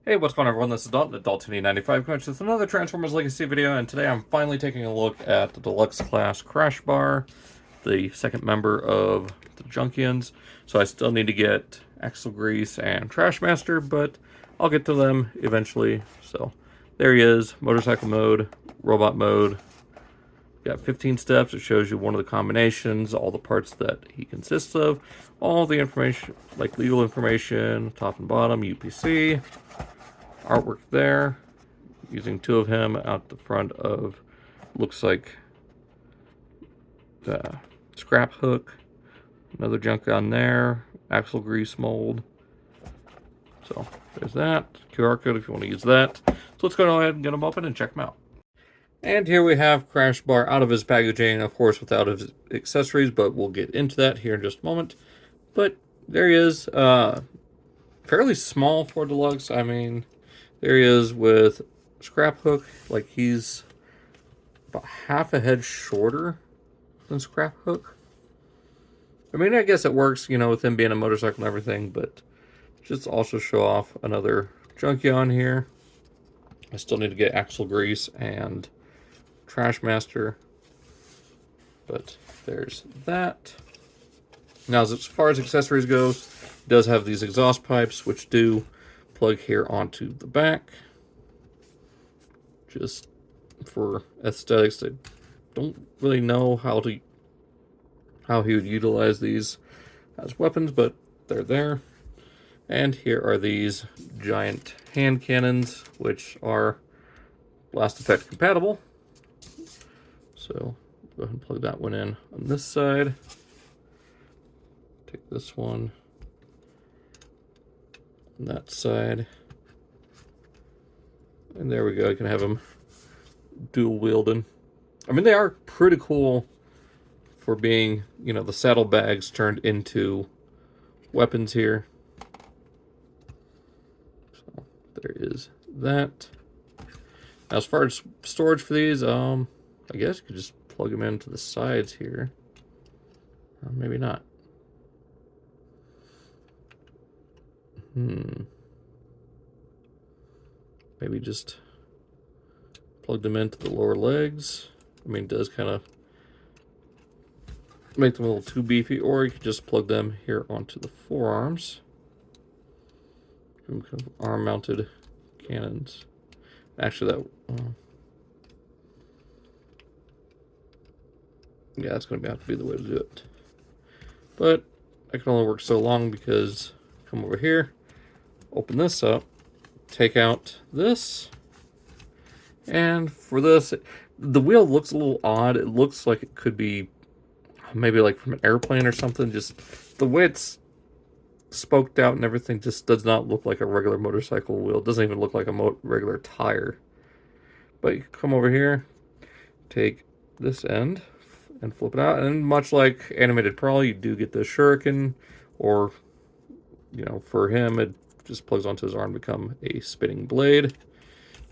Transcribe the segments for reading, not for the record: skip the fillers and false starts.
Hey, what's going on, everyone? This is Dalton at Dalton95 Coach with another Transformers Legacy video, and today I'm finally taking a look at the Deluxe Class Crashbar, the second member of the Junkians. So I still need to get Axle Grease and Trashmaster, but I'll get to them eventually. So there he is, motorcycle mode, robot mode. Got 15 steps. It shows you one of the combinations, all the parts that he consists of, all the information, like legal information, top and bottom, UPC. Artwork there, using two of him out the front of, looks like the Scraphook, another junk on there, axle grease mold. So there's that QR code if you want to use that. So let's go ahead and get them open and check them out. And here we have Crashbar out of his packaging, of course without his accessories, but we'll get into that here in just a moment. But there he is, fairly small for Deluxe. I mean, there he is with Scraphook, like he's about half a head shorter than Scraphook. I mean, I guess it works, you know, with him being a motorcycle and everything, but just also show off another junkie on here. I still need to get Axle Grease and Trashmaster, but there's that. Now, as far as accessories goes, it does have these exhaust pipes, which do plug here onto the back, just for aesthetics. I don't really know how he would utilize these as weapons, but they're there. And here are these giant hand cannons, which are blast effect compatible. So go ahead and plug that one in on this side. Take this one on that side. And there we go. You can have them dual wielding. I mean, they are pretty cool for being, you know, the saddlebags turned into weapons here. So there is that. Now, as far as storage for these, I guess you could just plug them into the sides here. Or maybe not. Maybe just plug them into the lower legs. I mean, it does kind of make them a little too beefy, or you could just plug them here onto the forearms. Kind of arm-mounted cannons. Actually, that yeah, that's going to have to be the way to do it. But I can only work so long because come over here, open this up, take out this, and for this, the wheel looks a little odd. It looks like it could be maybe like from an airplane or something. Just the way it's spoked out and everything just does not look like a regular motorcycle wheel. It doesn't even look like a regular tire. But you come over here, take this end and flip it out, and much like Animated Prawl, you do get the shuriken, or, you know, for him it just plugs onto his arm to become a spinning blade.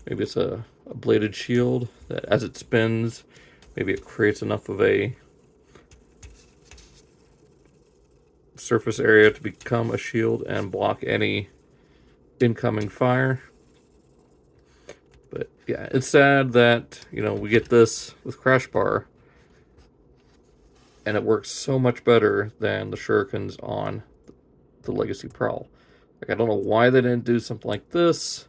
Maybe it's a bladed shield that as it spins, maybe it creates enough of a surface area to become a shield and block any incoming fire. But yeah, it's sad that, you know, we get this with Crashbar and it works so much better than the shurikens on the Legacy Prowl. Like, I don't know why they didn't do something like this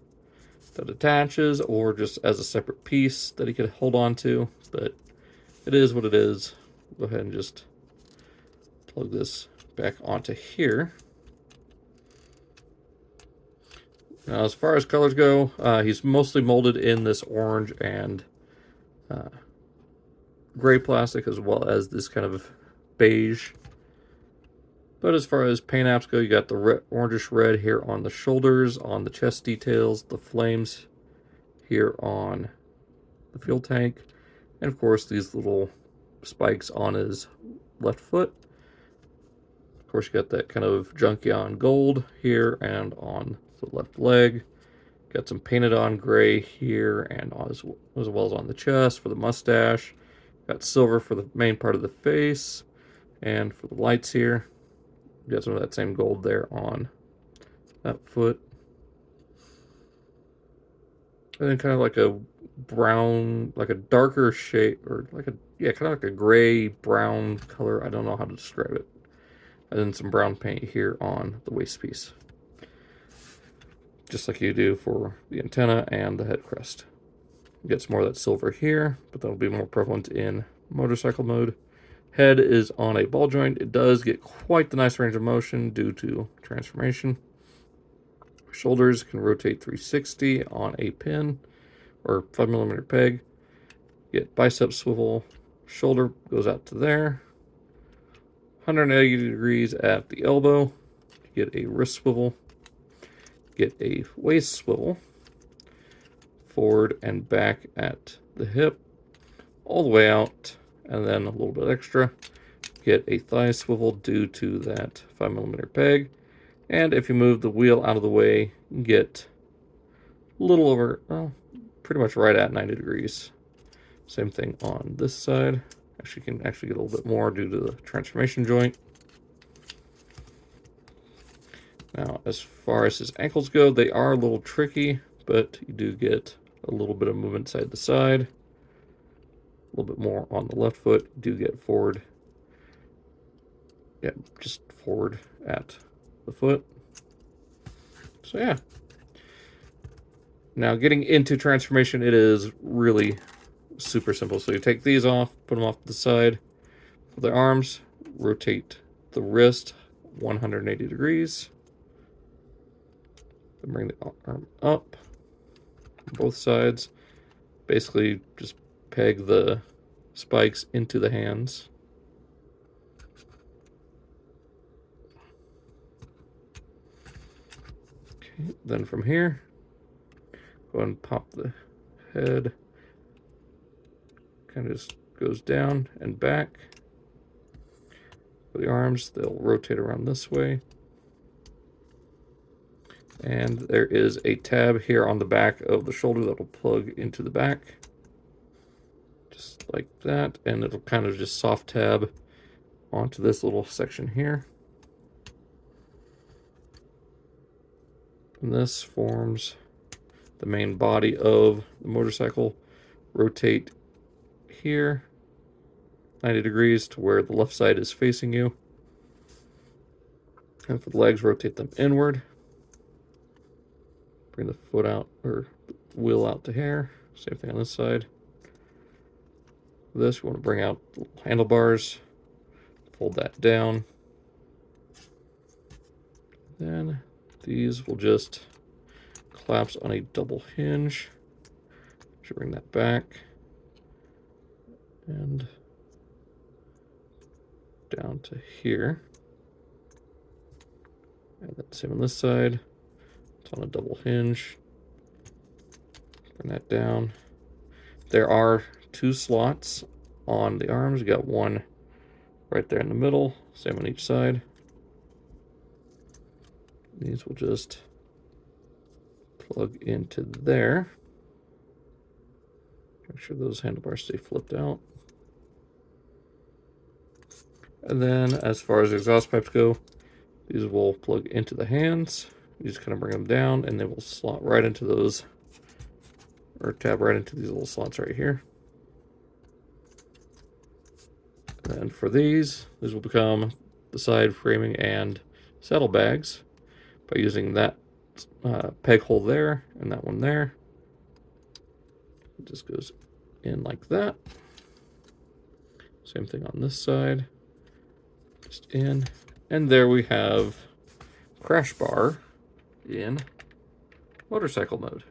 that attaches, or just as a separate piece that he could hold on to, but it is what it is. Go ahead and just plug this back onto here. Now, as far as colors go, he's mostly molded in this orange and gray plastic, as well as this kind of beige. But as far as paint apps go, you got the orangish red here on the shoulders, on the chest details, the flames here on the fuel tank, and of course these little spikes on his left foot. Of course, you got that kind of Junkion gold here and on the left leg. Got some painted on gray here and as well as on the chest for the mustache. Got silver for the main part of the face, and for the lights here, got some of that same gold there on that foot. And then kind of like a brown, like a darker shade, or like a, yeah, kind of like a gray brown color. I don't know how to describe it. And then some brown paint here on the waist piece, just like you do for the antenna and the head crest. It gets more of that silver here, but that'll be more prevalent in motorcycle mode. Head is on a ball joint. It does get quite the nice range of motion due to transformation. Shoulders can rotate 360 on a pin or 5mm peg. Get bicep swivel. Shoulder goes out to there. 180 degrees at the elbow. Get a wrist swivel. Get a waist swivel. Forward and back at the hip. All the way out. And then a little bit extra. Get a thigh swivel due to that 5mm peg. And if you move the wheel out of the way, get a little over, well, pretty much right at 90 degrees. Same thing on this side. Actually, you can actually get a little bit more due to the transformation joint. Now, as far as his ankles go, they are a little tricky, but you do get a little bit of movement side to side. A little bit more on the left foot. You do get forward. Yeah, just forward at the foot. So yeah. Now getting into transformation, it is really super simple. So you take these off, put them off to the side. For the arms, rotate the wrist 180 degrees. Then bring the arm up on both sides. Basically just peg the spikes into the hands. Okay, then from here, go ahead and pop the head. Kind of just goes down and back. For the arms, they'll rotate around this way. And there is a tab here on the back of the shoulder that will plug into the back. Just like that. And it'll kind of just soft tab onto this little section here. And this forms the main body of the motorcycle. Rotate here 90 degrees to where the left side is facing you. And for the legs, rotate them inward. Bring the foot out, or the wheel out to here. Same thing on this side. For this, you want to bring out the handlebars. Fold that down. Then these will just collapse on a double hinge. Should bring that back. And down to here. And then same on this side. It's on a double hinge. Bring that down. There are 2 slots on the arms. You got one right there in the middle. Same on each side. These will just plug into there. Make sure those handlebars stay flipped out. And then as far as exhaust pipes go, these will plug into the hands. You just kind of bring them down and they will slot right into those, or tab right into these little slots right here. And for these will become the side framing and saddlebags by using that peg hole there and that one there. It just goes in like that. Same thing on this side. Just in. And there we have Crashbar in motorcycle mode.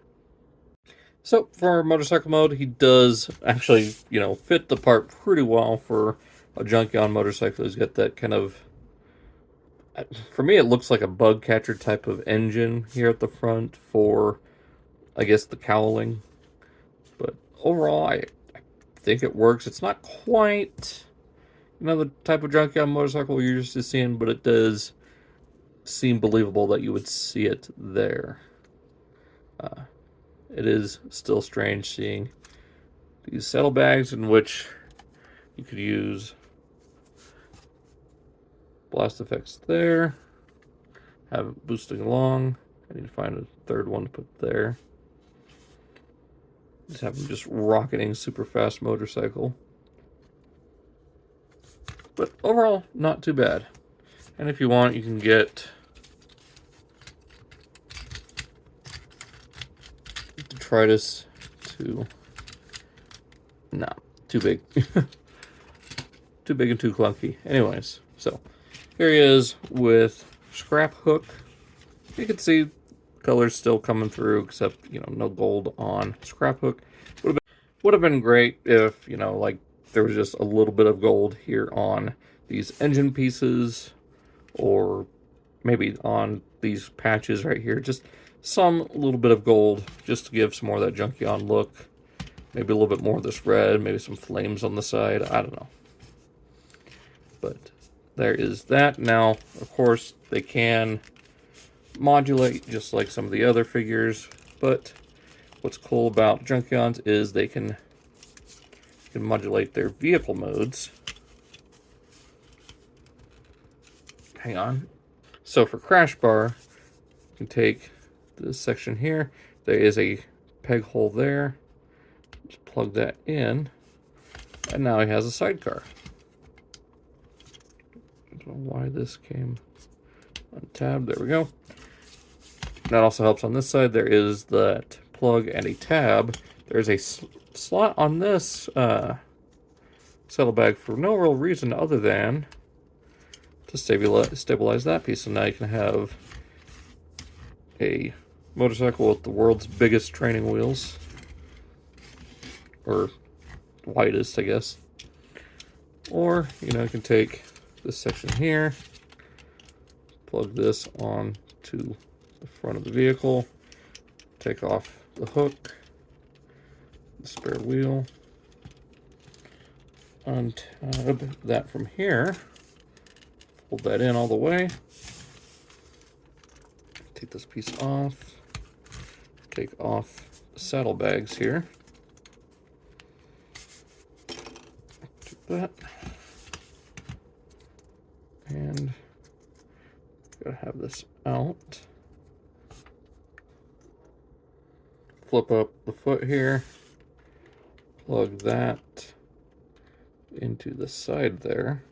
So for motorcycle mode, he does actually, fit the part pretty well for a Junkion motorcycle. He's got that kind of, for me, it looks like a bug catcher type of engine here at the front for, I guess, the cowling. But overall, I think it works. It's not quite, the type of Junkion motorcycle you're used to seeing, but it does seem believable that you would see it there. It is still strange seeing these saddlebags in which you could use blast effects there, have it boosting along. I need to find a third one to put there. Just have him just rocketing super fast motorcycle. But overall, not too bad. And if you want, you can get Detritus to... Nah, too big. Too big and too clunky. Anyways, so here he is with Scraphook. You can see colors still coming through, except, you know, no gold on Scraphook. Would have been great if, you know, like there was just a little bit of gold here on these engine pieces, or maybe on these patches right here. Just some little bit of gold, just to give some more of that Junkion look. Maybe a little bit more of this red, maybe some flames on the side. I don't know. But there is that. Now, of course, they can modulate just like some of the other figures, but what's cool about Junkions is they can modulate their vehicle modes. Hang on. So for Crashbar, you can take this section here. There is a peg hole there. Just plug that in, and now he has a sidecar. I don't know why this came untabbed. There we go. That also helps on this side. There is that plug and a tab. There's a slot on this saddlebag for no real reason other than to stabilize that piece. So now you can have a motorcycle with the world's biggest training wheels. Or widest, I guess. Or, you know, you can take this section here, plug this on to the front of the vehicle, take off the hook, the spare wheel, untab that from here, fold that in all the way, take this piece off, take off the saddlebags here, take that, and gotta have this out. Flip up the foot here, plug that into the side there.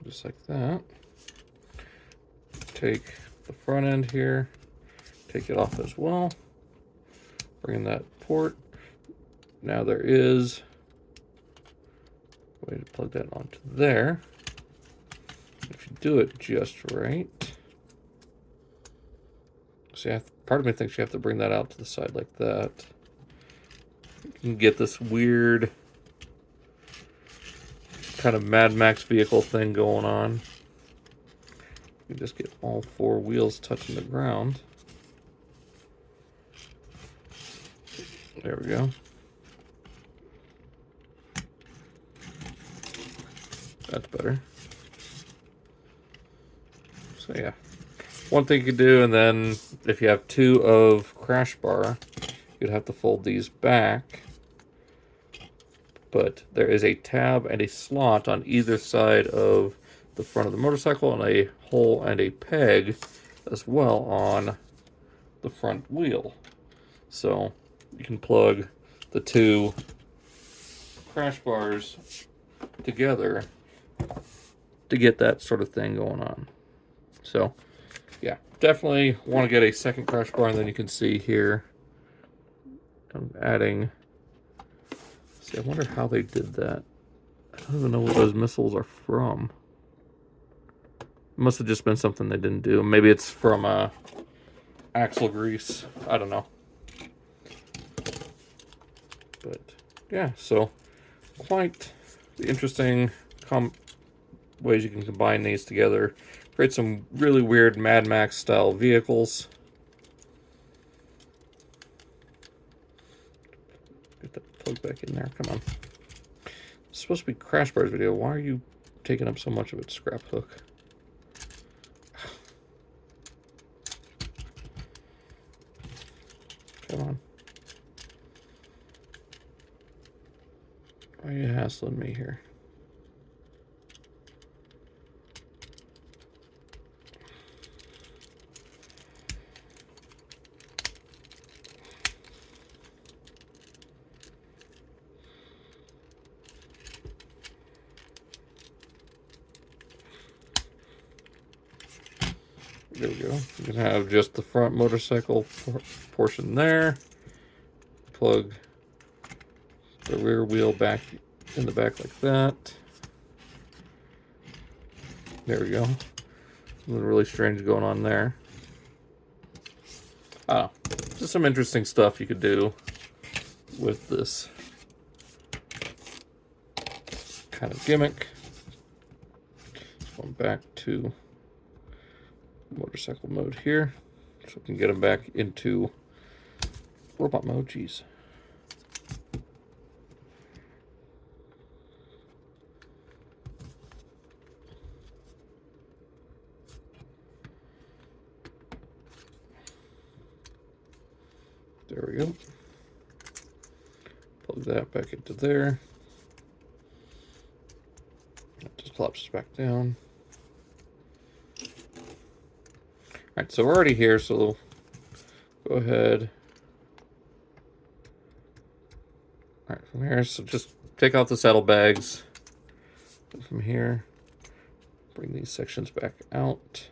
Just like that. Take the front end here, take it off as well. Bring in that port. Now there is a way to plug that onto there. If you do it just right. See, part of me thinks you have to bring that out to the side like that. You can get this weird kind of Mad Max vehicle thing going on. You just get all four wheels touching the ground. There we go. That's better. So yeah, one thing you could do, and then if you have two of Crashbar, you'd have to fold these back. But there is a tab and a slot on either side of the front of the motorcycle, and a hole and a peg as well on the front wheel. So you can plug the two Crashbars together to get that sort of thing going on. So yeah, definitely want to get a second Crashbar, and then you can see here I'm adding. See, I wonder how they did that. I don't even know what those missiles are from. It must have just been something they didn't do. Maybe it's from axle grease. I don't know. But yeah, so quite the interesting ways you can combine these together. Create some really weird Mad Max style vehicles. Get that plug back in there. Come on. It's supposed to be Crashbar's video. Why are you taking up so much of it, Scraphook? Come on. Why are you hassling me here? There we go. You can have just the front motorcycle portion there. Plug the rear wheel back in the back like that. There we go. Something really strange going on there. Ah, just some interesting stuff you could do with this kind of gimmick. Going back to motorcycle mode here, so we can get him back into robot mode. Jeez. There we go. Plug that back into there. That just collapses back down. Alright, so we're already here, so go ahead. Alright, from here, so just take out the saddlebags. From here, bring these sections back out.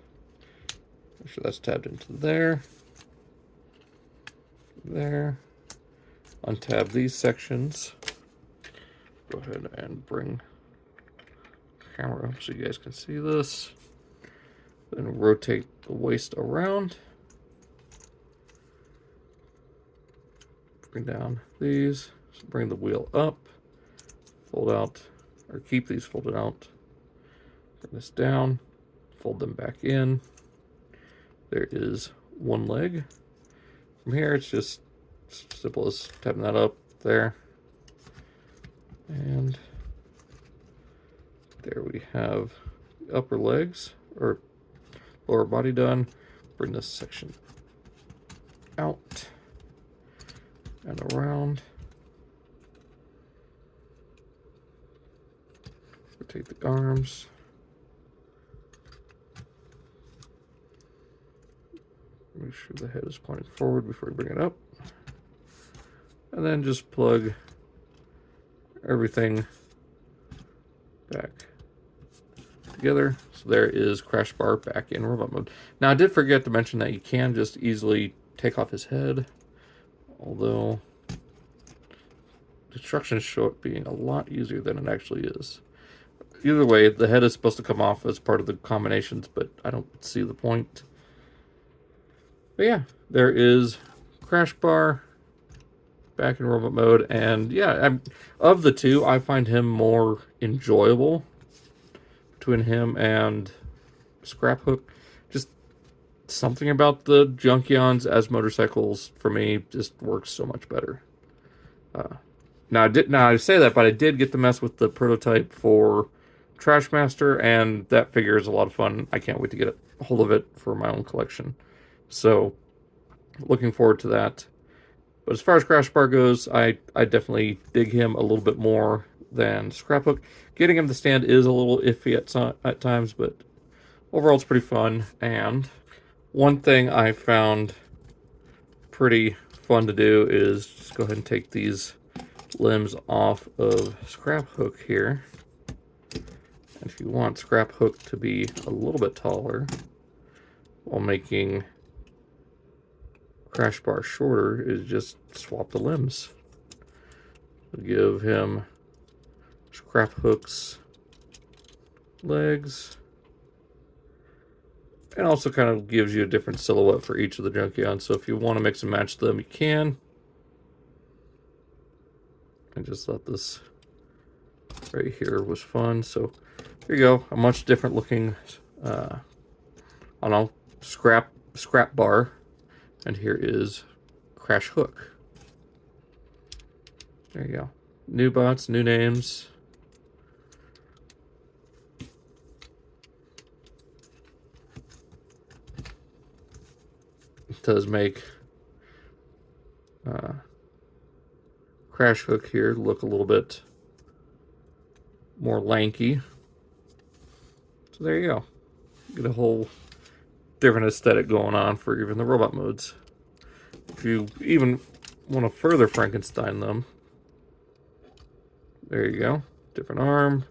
Make sure that's tabbed into there. There. Untab these sections. Go ahead and bring the camera up so you guys can see this. Then rotate the waist around. Bring down these. So bring the wheel up. Fold out, or keep these folded out. Bring this down. Fold them back in. There is one leg. From here, it's just simple as tapping that up there. And there we have the upper legs, or lower body done. Bring this section out and around. Rotate the arms. Make sure the head is pointing forward before we bring it up. And then just plug everything back together. So there is Crashbar back in robot mode. Now I did forget to mention that you can just easily take off his head, although the instructions show it being a lot easier than it actually is. Either way, the head is supposed to come off as part of the combinations, but I don't see the point. But yeah, there is Crashbar back in robot mode, and yeah, of the two, I find him more enjoyable between him and Scraphook. Just something about the Junkions as motorcycles for me just works so much better. Now I say that, but I did get to mess with the prototype for Trashmaster, and that figure is a lot of fun. I can't wait to get a hold of it for my own collection. So, looking forward to that. But as far as Crashbar goes, I definitely dig him a little bit more than Scraphook. Getting him to stand is a little iffy at times, but overall it's pretty fun. And one thing I found pretty fun to do is just go ahead and take these limbs off of Scraphook here. And if you want Scraphook to be a little bit taller while making Crashbar shorter, is just swap the limbs. We'll give him Scraphook's legs, and also kind of gives you a different silhouette for each of the Junkions. So if you want to mix and match them, you can. And just thought this right here was fun. So here you go, a much different looking, I don't know, scrap bar. And here is Crashhook. There you go. New bots, new names. It does make Crashhook here look a little bit more lanky. So there you go. Get a whole different aesthetic going on for even the robot modes. If you even want to further Frankenstein them, there you go. Different arm.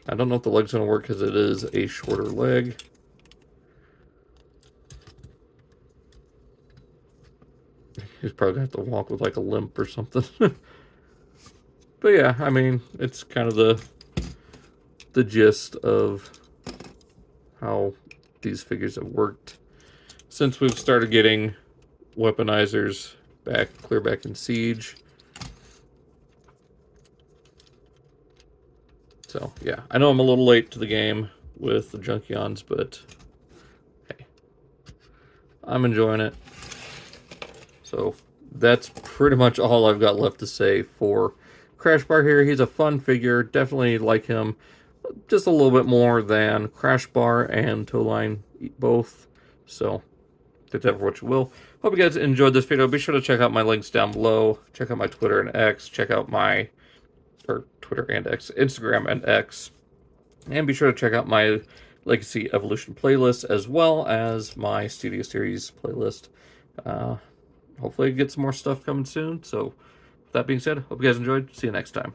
I don't know if the leg's going to work because it is a shorter leg. He's probably going to have to walk with like a limp or something. But yeah, I mean, it's kind of the gist of how these figures have worked since we've started getting weaponizers back, clear back in Siege. So yeah, I know I'm a little late to the game with the Junkions, but hey, I'm enjoying it. So that's pretty much all I've got left to say for Crashbar here. He's a fun figure, definitely like him just a little bit more than Crashbar and Towline both. So take that for what you will. Hope you guys enjoyed this video. Be sure to check out my links down below. Check out my Twitter and X. Check out my Twitter and X, Instagram and X. And be sure to check out my Legacy Evolution playlist as well as my Studio Series playlist. Hopefully get some more stuff coming soon. So with that being said, hope you guys enjoyed. See you next time.